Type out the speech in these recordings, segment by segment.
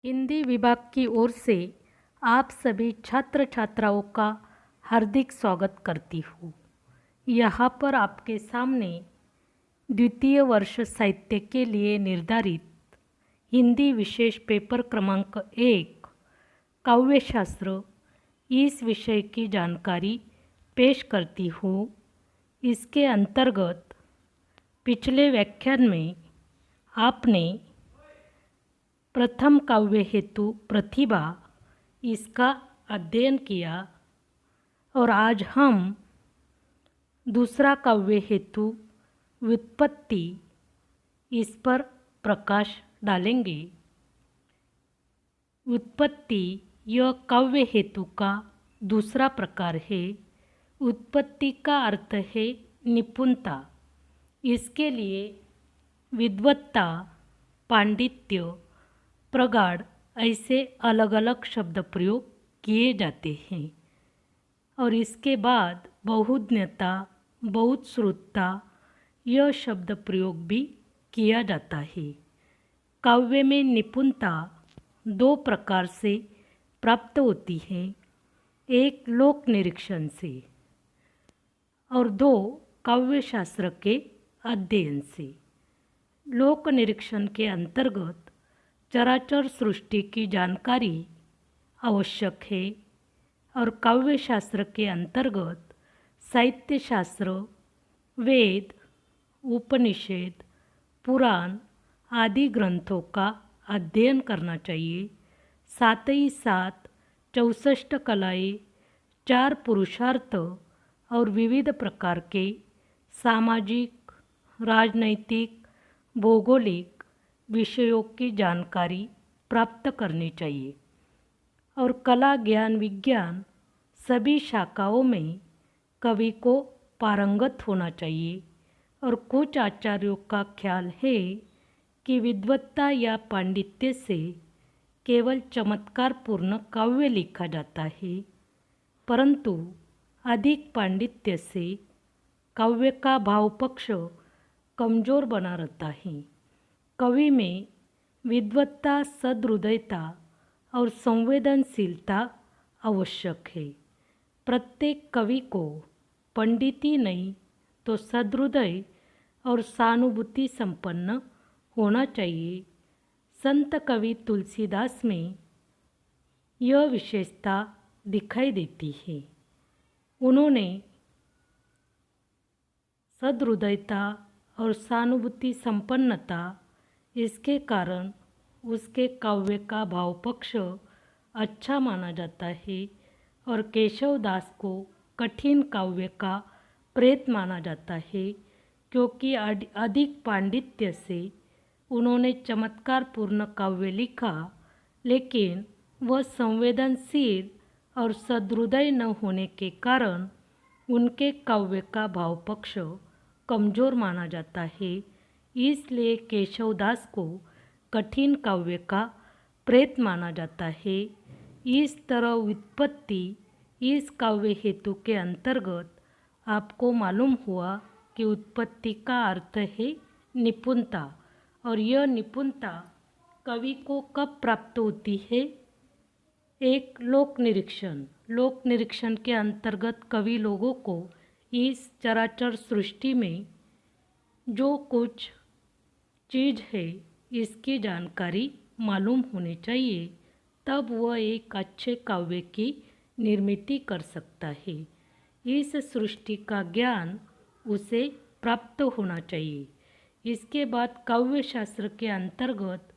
हिंदी विभाग की ओर से आप सभी छात्र छात्राओं का हार्दिक स्वागत करती हूँ। यहाँ पर आपके सामने द्वितीय वर्ष साहित्य के लिए निर्धारित हिंदी विशेष पेपर क्रमांक 1 काव्यशास्त्र इस विषय की जानकारी पेश करती हूँ। इसके अंतर्गत पिछले व्याख्यान में आपने प्रथम काव्य हेतु प्रतिभा इसका अध्ययन किया और आज हम दूसरा काव्य हेतु व्युत्पत्ति इस पर प्रकाश डालेंगे। व्युत्पत्ति यह काव्य हेतु का दूसरा प्रकार है। उत्पत्ति का अर्थ है निपुणता। इसके लिए विद्वत्ता, पांडित्य, प्रगाढ़ ऐसे अलग अलग शब्द प्रयोग किए जाते हैं और इसके बाद बहुज्ञता, बहुश्रुतता यह शब्द प्रयोग भी किया जाता है। काव्य में निपुणता दो प्रकार से प्राप्त होती है, एक लोक निरीक्षण से और दो काव्यशास्त्र के अध्ययन से। लोक निरीक्षण के अंतर्गत चराचर सृष्टि की जानकारी आवश्यक है और काव्यशास्त्र के अंतर्गत साहित्य शास्त्र, वेद, उपनिषद, पुराण आदि ग्रंथों का अध्ययन करना चाहिए। साथ ही साथ 64 कलाएँ, 4 पुरुषार्थ और विविध प्रकार के सामाजिक, राजनैतिक, भौगोलिक विषयों की जानकारी प्राप्त करनी चाहिए और कला, ज्ञान, विज्ञान सभी शाखाओं में कवि को पारंगत होना चाहिए। और कुछ आचार्यों का ख्याल है कि विद्वत्ता या पांडित्य से केवल चमत्कारपूर्ण काव्य लिखा जाता है, परंतु अधिक पांडित्य से काव्य का भाव पक्ष कमजोर बना रहता है। कवि में विद्वत्ता, सदृदयता और संवेदनशीलता आवश्यक है। प्रत्येक कवि को पंडिती नहीं तो सदृदय और सहानुभूति संपन्न होना चाहिए। संत कवि तुलसीदास में यह विशेषता दिखाई देती है। उन्होंने सदृदयता और सहानुभूति संपन्नता इसके कारण उसके काव्य का भाव पक्ष अच्छा माना जाता है और केशवदास को कठिन काव्य का प्रेत माना जाता है, क्योंकि अधिक पांडित्य से उन्होंने चमत्कारपूर्ण काव्य लिखा, लेकिन वह संवेदनशील और सदृदय न होने के कारण उनके काव्य का भाव पक्ष कमजोर माना जाता है। इसलिए केशवदास को कठिन काव्य का प्रेत माना जाता है। इस तरह व्युत्पत्ति इस काव्य हेतु के अंतर्गत आपको मालूम हुआ कि उत्पत्ति का अर्थ है निपुणता और यह निपुणता कवि को कब प्राप्त होती है? एक लोक निरीक्षण के अंतर्गत कवि लोगों को इस चराचर सृष्टि में जो कुछ चीज़ है इसकी जानकारी मालूम होने चाहिए, तब वह एक अच्छे काव्य की निर्मित कर सकता है। इस सृष्टि का ज्ञान उसे प्राप्त होना चाहिए। इसके बाद काव्य शास्त्र के अंतर्गत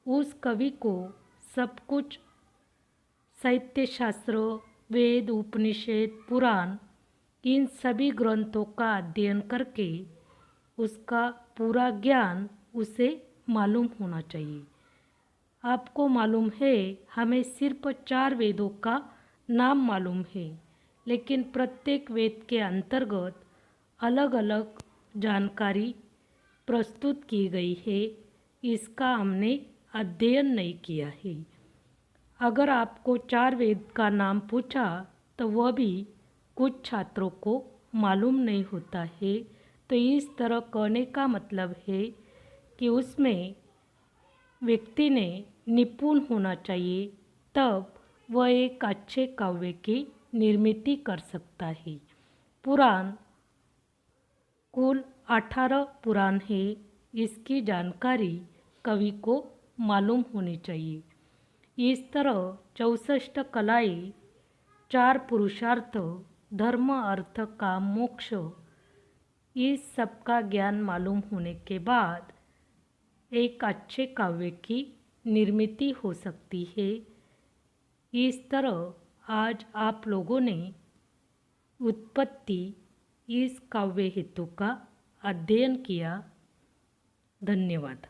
उस कवि को सब कुछ साहित्य शास्त्र, वेद, उपनिषद, पुराण, इन सभी ग्रंथों का अध्ययन करके उसका पूरा ज्ञान उसे मालूम होना चाहिए। आपको मालूम है, हमें सिर्फ 4 वेदों का नाम मालूम है, लेकिन प्रत्येक वेद के अंतर्गत अलग अलग जानकारी प्रस्तुत की गई है। इसका हमने अध्ययन नहीं किया है। अगर आपको 4 वेद का नाम पूछा तो वह भी कुछ छात्रों को मालूम नहीं होता है। तो इस तरह कहने का मतलब है कि उसमें व्यक्ति ने निपुण होना चाहिए, तब वह एक अच्छे काव्य की निर्मित कर सकता है। पुराण कुल 18 पुराण है। इसकी जानकारी कवि को मालूम होनी चाहिए। इस तरह 64 कलाएँ, 4 पुरुषार्थ, धर्म, अर्थ, काम, मोक्ष, इस सब का ज्ञान मालूम होने के बाद एक अच्छे काव्य की निर्मित हो सकती है। इस तरह आज आप लोगों ने उत्पत्ति इस काव्य हेतु का अध्ययन किया। धन्यवाद।